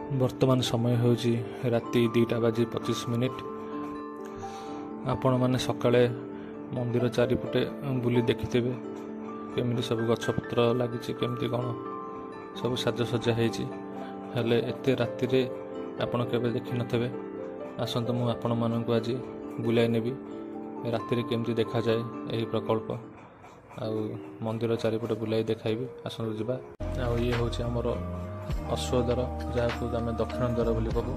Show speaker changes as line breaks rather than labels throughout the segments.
ବର୍ତ୍ତମାନ ସମୟ ହେଉଛି ରାତି 2:25। ଆପଣମାନେ ସକାଳେ ମନ୍ଦିର ଚାରିପଟେ ବୁଲି ଦେଖିଥିବେ କେମିତି ସବୁ ଗଛପତ୍ର ଲାଗିଛି, କେମିତି କ'ଣ ସବୁ ସାଜସଜ୍ଜା ହେଇଛି। ହେଲେ ଏତେ ରାତିରେ ଆପଣ କେବେ ଦେଖିନଥିବେ। ଆସନ୍ତୁ, ମୁଁ ଆପଣମାନଙ୍କୁ ଆଜି ବୁଲାଇ ନେବି ରାତିରେ କେମିତି ଦେଖାଯାଏ ଏହି ପ୍ରକଳ୍ପ, ଆଉ ମନ୍ଦିର ଚାରିପଟେ ବୁଲାଇ ଦେଖାଇବି। ଆସନ୍ତୁ ଯିବା। ଆଉ ଇଏ ହେଉଛି ଆମର ଅଶ୍ୱଦ୍ୱାର, ଯାହାକୁ ଆମେ ଦକ୍ଷିଣ ଦ୍ୱାର ବୋଲି କହୁ।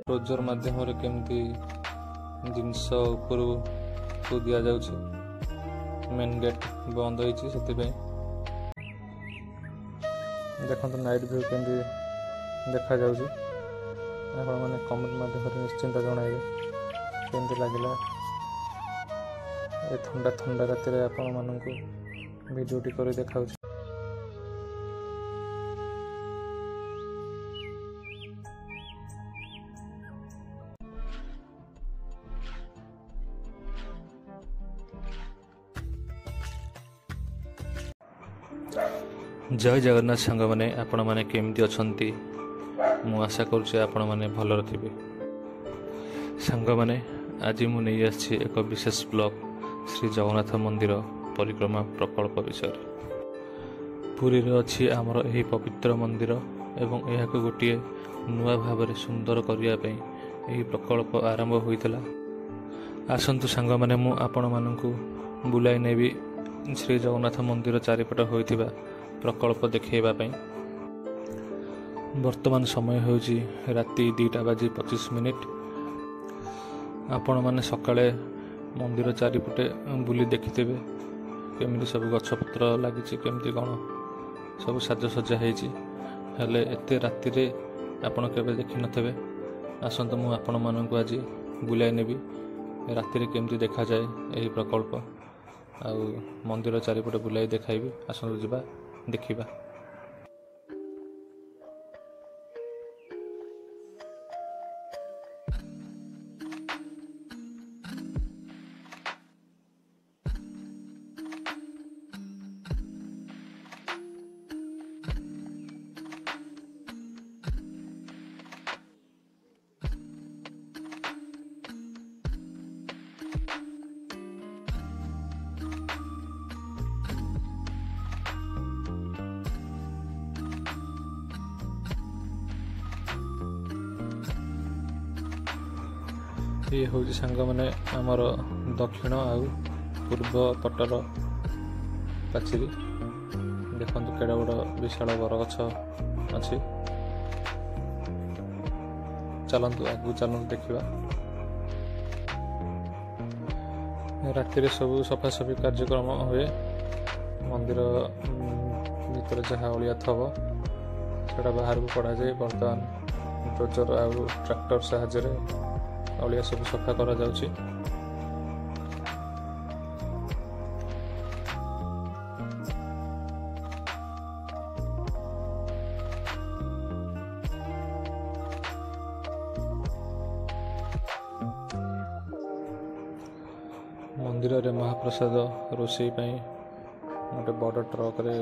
ରୋଜର ମାଧ୍ୟମରେ କେମିତି ଜିନିଷ ଉପରକୁ ଦିଆଯାଉଛି। ମେନ୍ ଗେଟ୍ ବନ୍ଦ ହେଇଛି, ସେଥିପାଇଁ ଦେଖନ୍ତୁ ନାଇଟ୍ ଭିଉ କେମିତି ଦେଖାଯାଉଛି। ଆପଣମାନେ କମେଣ୍ଟ ମାଧ୍ୟମରେ ନିଶ୍ଚିନ୍ତ ଜଣାଇବେ କେମିତି ଲାଗିଲା ଏ ଥଣ୍ଡା ରାତିରେ ଆପଣମାନଙ୍କୁ ଭିଡ଼ିଓଟି କରି ଦେଖାଉଛି। ଜୟ ଜଗନ୍ନାଥ ସାଙ୍ଗମାନେ, ଆପଣମାନେ କେମିତି ଅଛନ୍ତି? ମୁଁ ଆଶା କରୁଛି ଆପଣମାନେ ଭଲରେ ଥିବେ। ସାଙ୍ଗମାନେ, ଆଜି ମୁଁ ନେଇ ଆସିଛି ଏକ ବିଶେଷ ବ୍ଲଗ୍ ଶ୍ରୀ ଜଗନ୍ନାଥ ମନ୍ଦିର ପରିକ୍ରମା ପ୍ରକଳ୍ପ ବିଷୟରେ। ପୁରୀରେ ଅଛି ଆମର ଏହି ପବିତ୍ର ମନ୍ଦିର ଏବଂ ଏହାକୁ ଗୋଟିଏ ନୂଆ ଭାବରେ ସୁନ୍ଦର କରିବା ପାଇଁ ଏହି ପ୍ରକଳ୍ପ ଆରମ୍ଭ ହୋଇଥିଲା। ଆସନ୍ତୁ ସାଙ୍ଗମାନେ, ମୁଁ ଆପଣମାନଙ୍କୁ ବୁଲାଇ ନେବି ଶ୍ରୀ ଜଗନ୍ନାଥ ମନ୍ଦିର ଚାରିପଟ ହୋଇଥିବା ପ୍ରକଳ୍ପ ଦେଖାଇବା ପାଇଁ। ବର୍ତ୍ତମାନ ସମୟ ହେଉଛି ରାତି 2:25। ଆପଣମାନେ ସକାଳେ ମନ୍ଦିର ଚାରିପଟେ ବୁଲି ଦେଖିଥିବେ କେମିତି ସବୁ ଗଛପତ୍ର ଲାଗିଛି, କେମିତି କ'ଣ ସବୁ ସାଜସଜ୍ଜା ହେଇଛି। ହେଲେ ଏତେ ରାତିରେ ଆପଣ କେବେ ଦେଖିନଥିବେ। ଆସନ୍ତୁ, ମୁଁ ଆପଣମାନଙ୍କୁ ଆଜି ବୁଲାଇ ନେବି ରାତିରେ କେମିତି ଦେଖାଯାଏ ଏହି ପ୍ରକଳ୍ପ, ଆଉ ମନ୍ଦିର ଚାରିପଟେ ବୁଲାଇ ଦେଖାଇବି। ଆସନ୍ତୁ ଯିବା, ଦେଖିବା। ଇଏ ହେଉଛି ସାଙ୍ଗମାନେ ଆମର ଦକ୍ଷିଣ ଆଉ ପୂର୍ବ ପଟର ପାଚିରୀ। ଦେଖନ୍ତୁ କେଡ଼େ ବଡ଼ ବିଶାଳ ବରଗଛ ଅଛି। ଚାଲନ୍ତୁ ଆଗକୁ ଦେଖିବା। ରାତିରେ ସବୁ ସଫାସଫି କାର୍ଯ୍ୟକ୍ରମ ହୁଏ। ମନ୍ଦିର ଭିତରେ ଯାହା ଅଳିଆ ଥବ ସେଇଟା ବାହାରକୁ କଢ଼ାଯାଏ। ବର୍ତ୍ତମାନ ଡୋଜର ଆଉ ଟ୍ରାକ୍ଟର ସାହାଯ୍ୟରେ ଅଳିଆ ସବୁ ସଫା କରାଯାଉଛି। ମନ୍ଦିରରେ ମହାପ୍ରସାଦ ରୋଷେଇ ପାଇଁ ଗୋଟେ ବଡ଼ ଟ୍ରକରେ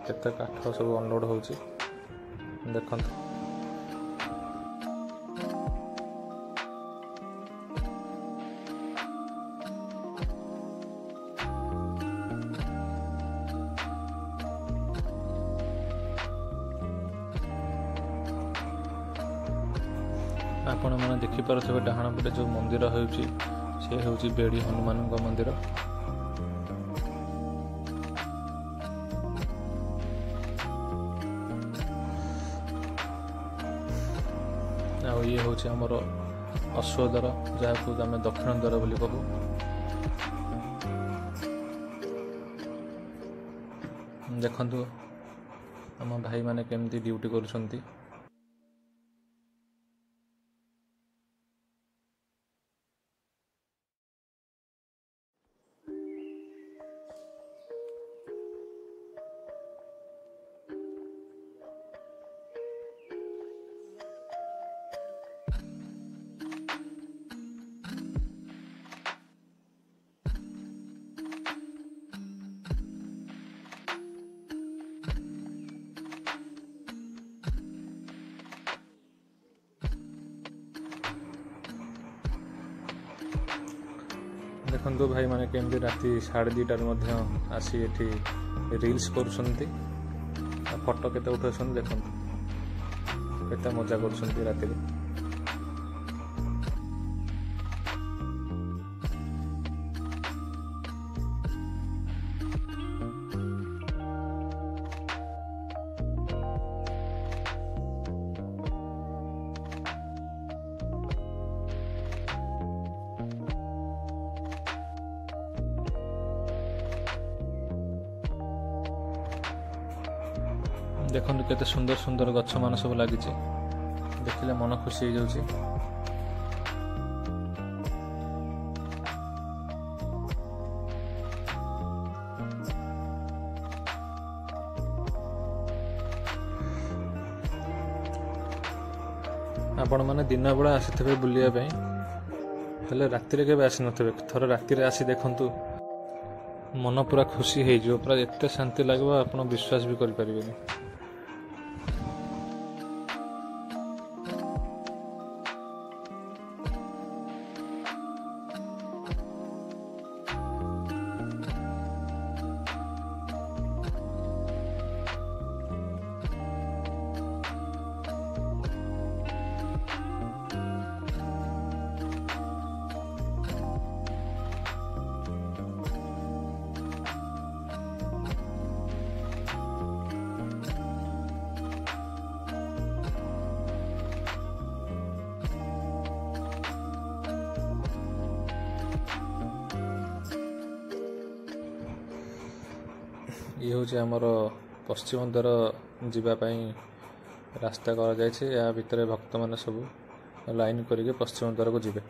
କେତେ କାଠ ସବୁ ଅନଲୋଡ଼ ହେଉଛି, ଦେଖନ୍ତୁ। ଆପଣମାନେ ଦେଖିପାରୁଥିବେ ଡାହାଣ ପଟେ ଯେଉଁ ମନ୍ଦିର ହେଉଛି, ସେ ହେଉଛି ବେଡ଼ି ହନୁମାନଙ୍କ ମନ୍ଦିର। ଆଉ ଇଏ ହେଉଛି ଆମର ଅଶ୍ୱଦ୍ୱାର, ଯାହାକୁ ଆମେ ଦକ୍ଷିଣ ଦ୍ୱାର ବୋଲି କହୁ। ଦେଖନ୍ତୁ ଆମ ଭାଇମାନେ କେମିତି ଡ୍ୟୁଟି କରୁଛନ୍ତି। ଦେଖନ୍ତୁ ଭାଇମାନେ କେମିତି ରାତି 2:30 ମଧ୍ୟ ଆସି ଏଠି ରିଲ୍ସ କରୁଛନ୍ତି, ଫଟୋ କେତେ ଉଠାଉଛନ୍ତି ଦେଖନ୍ତୁ, କେତେ ମଜା କରୁଛନ୍ତି ରାତିରେ। ଦେଖନ୍ତୁ କେତେ ସୁନ୍ଦର ସୁନ୍ଦର ଗଛ ମାନ ସବୁ ଲାଗିଛି, ଦେଖିଲେ ମନ ଖୁସି ହେଇଯାଉଛି। ଆପଣମାନେ ଦିନ ବେଳା ଆସିଥିବେ ବୁଲିବା ପାଇଁ, ହେଲେ ରାତିରେ କେବେ ଆସିନଥିବେ। ଥରେ ରାତିରେ ଆସି ଦେଖନ୍ତୁ, ମନ ପୁରା ଖୁସି ହେଇଯିବ, ପୁରା ଏତେ ଶାନ୍ତି ଲାଗିବ ଆପଣ ବିଶ୍ୱାସ ବି କରିପାରିବେନି। ଇଏ ହେଉଛି ଆମର ପଶ୍ଚିମ ଦ୍ୱାର ଯିବା ପାଇଁ ରାସ୍ତା କରାଯାଇଛି। ଏହା ଭିତରେ ଭକ୍ତମାନେ ସବୁ ଲାଇନ୍ କରିକି ପଶ୍ଚିମ ଦ୍ୱାରକୁ ଯିବେ।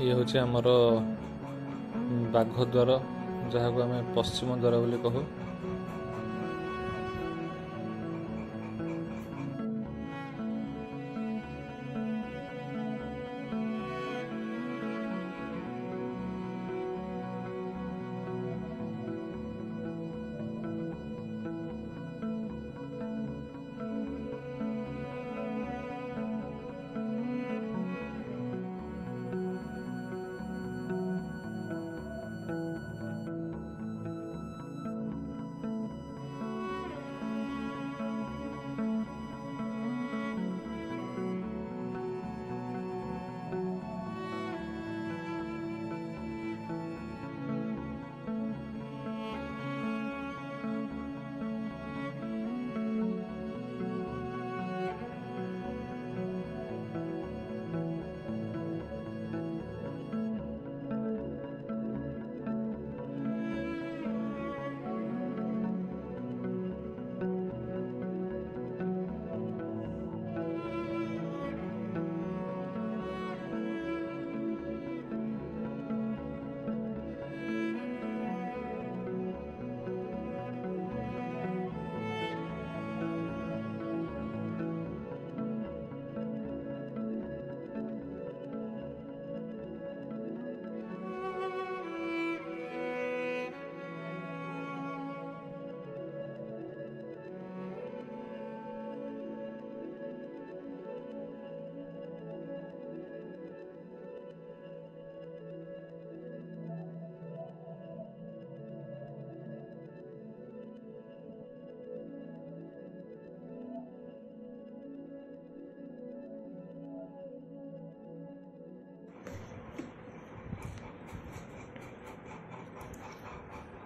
ଇଏ ହେଉଛି ଆମର ବାଘ ଦ୍ୱାର, ଯାହାକୁ ଆମେ ପଶ୍ଚିମ ଦ୍ୱାର ବୋଲି କହୁ।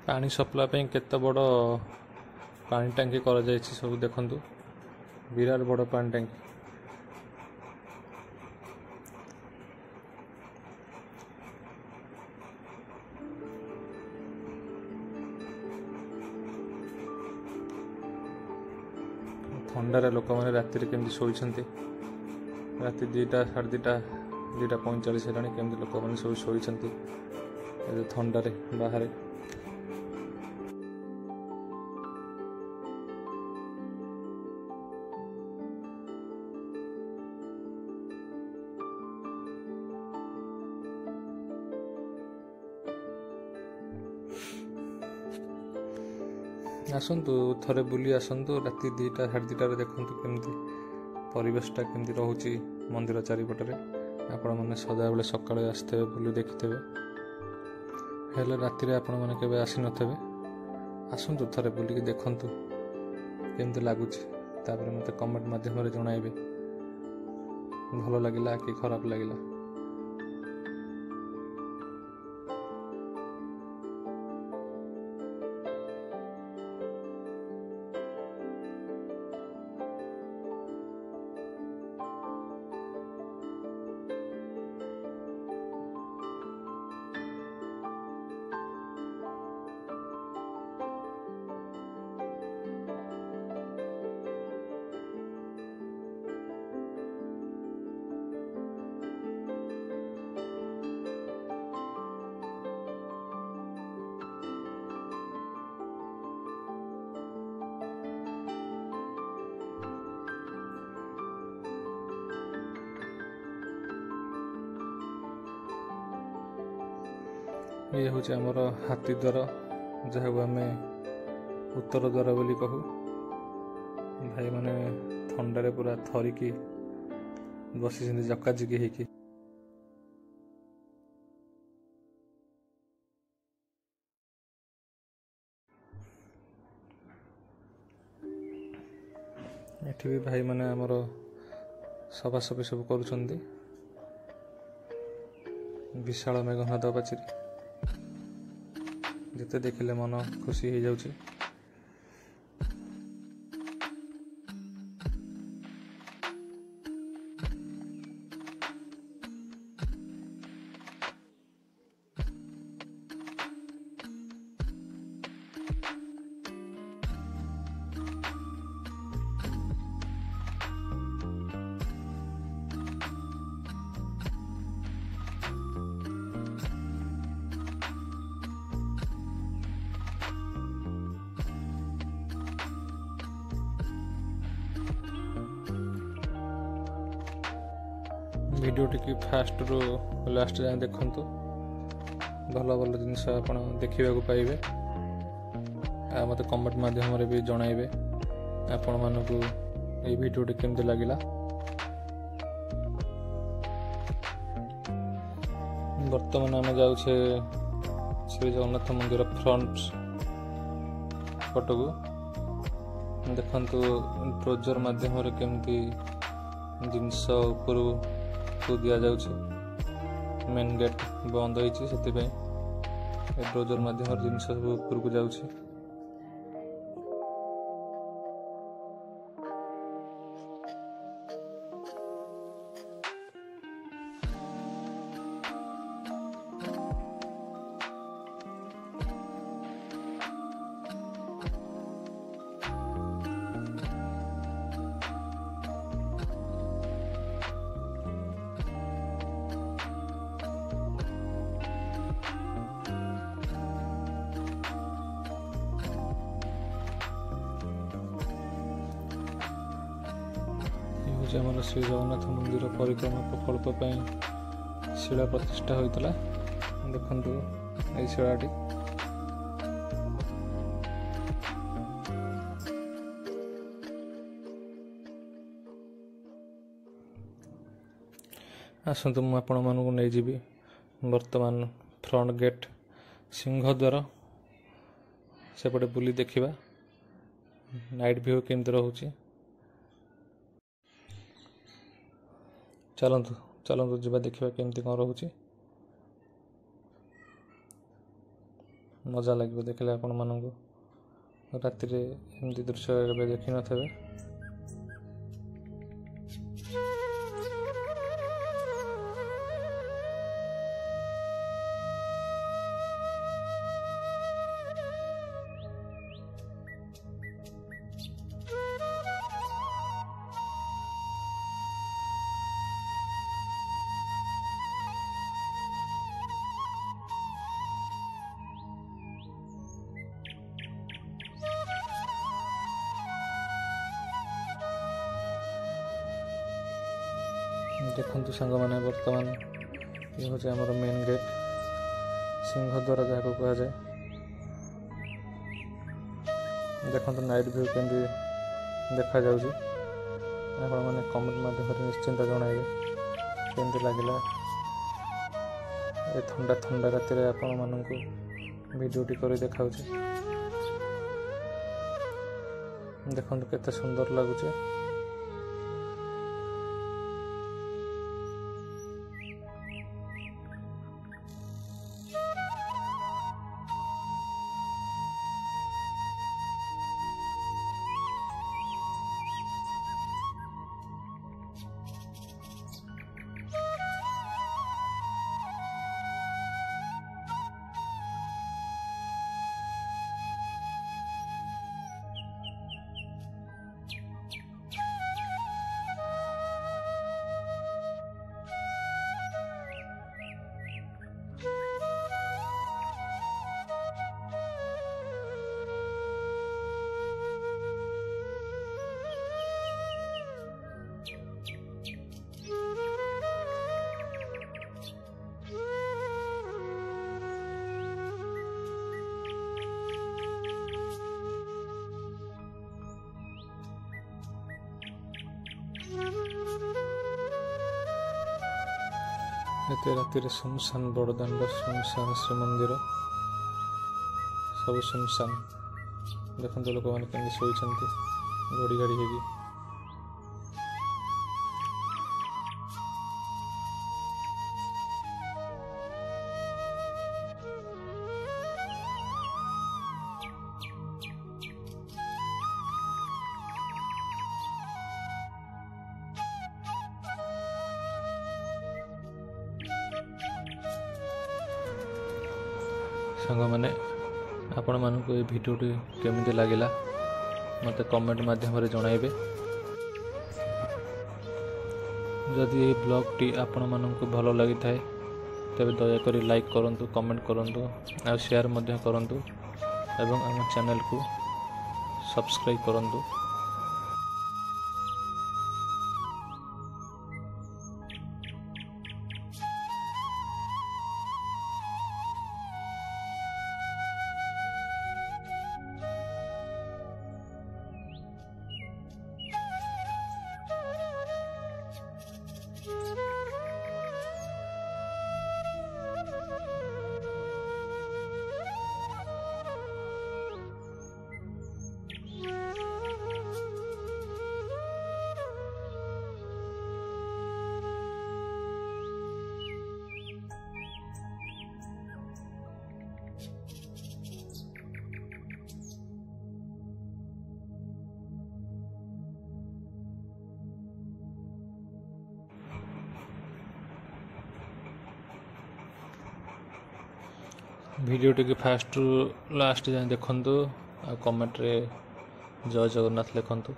पानी सप्लाई पे केते बड़ पानी टांकी करा जायछि सब देखंतु विराट बड़ पानी टांकी। थंडारे लोक मैंने राति केमती शोइछन्ति राति 2टा 2:30 2:45 हेलाणी केमती लोक मैंने सब शोइछन्ति थंडारे बाहर। आसतु थरे बुली आसतु राति 2टा 2:30 देखु केमती परिवेशटा केमती रोचे मंदिर चारिपटे। आपण मैंने सदाबले सकाଳେ आसते बुली देखिथे हेले राति आपण मैंने केबे आसी नथबे। आसतु थरे बुलिक देखंतु केमती लगुच तापर मते कमेंट माध्यम रे जणाइबे भलो लागिला कि खराब लागिला। ये हूँ आमर हाथी द्वार जहाँ आम उत्तर द्वार बोली कहू। भाई माने थंडारे पूरा थरिकी बसी जकाजिकी होगी। एठी भी भाई माने आमर सफासफी सब करुछंती विशाल मेघनाद पाचेरी जिते देखिले मन खुशी हो जाउची। वीडियो टी फास्ट रू लास्ट जाए देखंतु भल भल जिनस आप देखा पाइबे। मत कमेंट माध्यम रे भी जणाइबे आपण मानकु ए वीडियो टी केमती लागिला। वर्तमान आम जाउछे श्री जगन्नाथ मंदिर फ्रंट पटकू देखंतु ट्रोजर माध्यम रे केमती जिनस ऊपर दि जाउछि। मेन गेट बंद होइछि सेति ड्रोजर माध्यम जिनस सब ऊपर को जाउछि। आमर श्री जगन्नाथ मंदिर परिक्रमा प्रकल्प शिला प्रतिष्ठा होता देखु ये शिलाटी आसतु मु आपण मानकु नहीं जीवी वर्तमान फ्रंट गेट सिंह द्वार सेपटे बुली देखिबा नाइट व्यू केमती रोचे। चलतु चलतु जीवा देखिबा केमती कौन रोचे। ମଜା ଲାଗିବ ଦେଖିଲେ ଆପଣମାନଙ୍କୁ। ରାତିରେ ଏମିତି ଦୃଶ୍ୟ କେବେ ଦେଖିନଥିବେ। ଦେଖନ୍ତୁ ସାଙ୍ଗମାନେ, ବର୍ତ୍ତମାନ ଇଏ ହେଉଛି ଆମର ମେନ୍ ଗେଟ୍, ସିଂହଦ୍ୱାର ଯାହାକୁ କୁହାଯାଏ। ଦେଖନ୍ତୁ ନାଇଟ୍ ଭିଉ କେମିତି ଦେଖାଯାଉଛି। ଆପଣମାନେ କମେଣ୍ଟ ମାଧ୍ୟମରେ ନିଶ୍ଚିନ୍ତ ଜଣାଇବେ କେମିତି ଲାଗିଲା। ଏ ଥଣ୍ଡା ଥଣ୍ଡା ରାତିରେ ଆପଣମାନଙ୍କୁ ଭିଡ଼ିଓଟି କରି ଦେଖାଉଛି। ଦେଖନ୍ତୁ କେତେ ସୁନ୍ଦର ଲାଗୁଛି। ଏତେ ରାତିରେ ଶୂନଶାନ ବଡ଼ଦାଣ୍ଡ, ଶୂନଶାନ ଶ୍ରୀମନ୍ଦିର, ସବୁ ଶୂନଶାନ। ଦେଖନ୍ତୁ ଲୋକମାନେ କେମିତି ଶୋଇଛନ୍ତି ଘଡ଼ି ଘାଡ଼ି ହେଇକି। ସାଙ୍ଗମାନେ, ଆପଣମାନଙ୍କୁ ଏ ଭିଡ଼ିଓଟି କେମିତି ଲାଗିଲା ମୋତେ କମେଣ୍ଟ ମାଧ୍ୟମରେ ଜଣାଇବେ। ଯଦି ଏହି ବ୍ଲଗ୍ଟି ଆପଣମାନଙ୍କୁ ଭଲ ଲାଗିଥାଏ ତେବେ ଦୟାକରି ଲାଇକ୍ କରନ୍ତୁ, କମେଣ୍ଟ କରନ୍ତୁ ଆଉ ସେୟାର ମଧ୍ୟ କରନ୍ତୁ ଏବଂ ଆମ ଚ୍ୟାନେଲକୁ ସବସ୍କ୍ରାଇବ୍ କରନ୍ତୁ। ଭିଡ଼ିଓଟିକୁ ଫାଷ୍ଟରୁ ଲାଷ୍ଟ ଯାଏଁ ଦେଖନ୍ତୁ ଆଉ କମେଣ୍ଟରେ ଜୟ ଜଗନ୍ନାଥ ଲେଖନ୍ତୁ।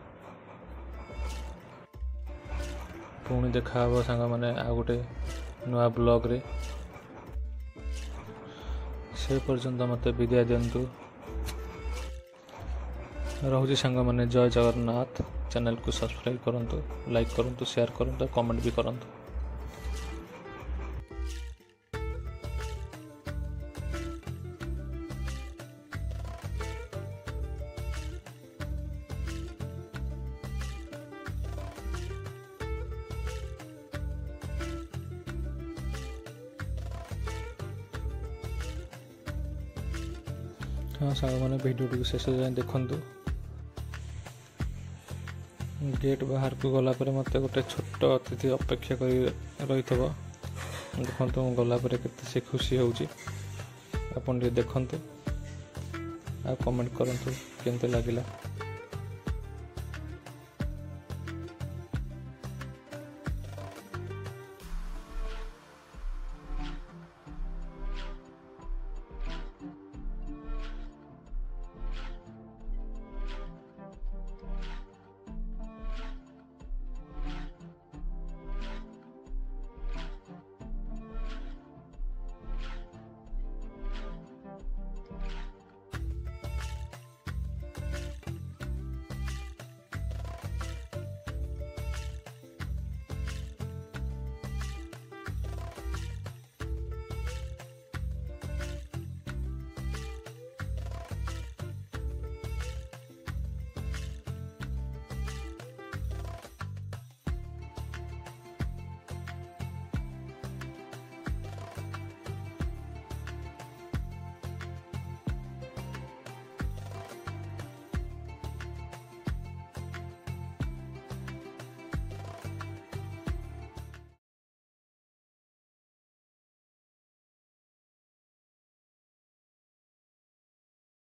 ପୁଣି ଦେଖା ହେବ ସାଙ୍ଗମାନେ ଆଉ ଗୋଟେ ନୂଆ ବ୍ଲଗ୍ରେ। ସେ ପର୍ଯ୍ୟନ୍ତ ମୋତେ ବିଦାୟ ଦିଅନ୍ତୁ। ରହୁଛି ସାଙ୍ଗମାନେ, ଜୟ ଜଗନ୍ନାଥ। ଚ୍ୟାନେଲକୁ ସବସ୍କ୍ରାଇବ୍ କରନ୍ତୁ, ଲାଇକ୍ କରନ୍ତୁ, ସେୟାର କରନ୍ତୁ, କମେଣ୍ଟ ବି କରନ୍ତୁ। ହଁ ସାଙ୍ଗମାନେ, ଭିଡ଼ିଓଟିକୁ ଶେଷ ଯାଏଁ ଦେଖନ୍ତୁ। ଗେଟ୍ ବାହାରକୁ ଗଲା ପରେ ମୋତେ ଗୋଟେ ଛୋଟ ଅତିଥି ଅପେକ୍ଷା କରି ରହିଥିବ। ଦେଖନ୍ତୁ ମୁଁ ଗଲା ପରେ କେତେ ସେ ଖୁସି ହେଉଛି, ଆପଣ ଟିକେ ଦେଖନ୍ତୁ। ଆଉ କମେଣ୍ଟ କରନ୍ତୁ କେମିତି ଲାଗିଲା।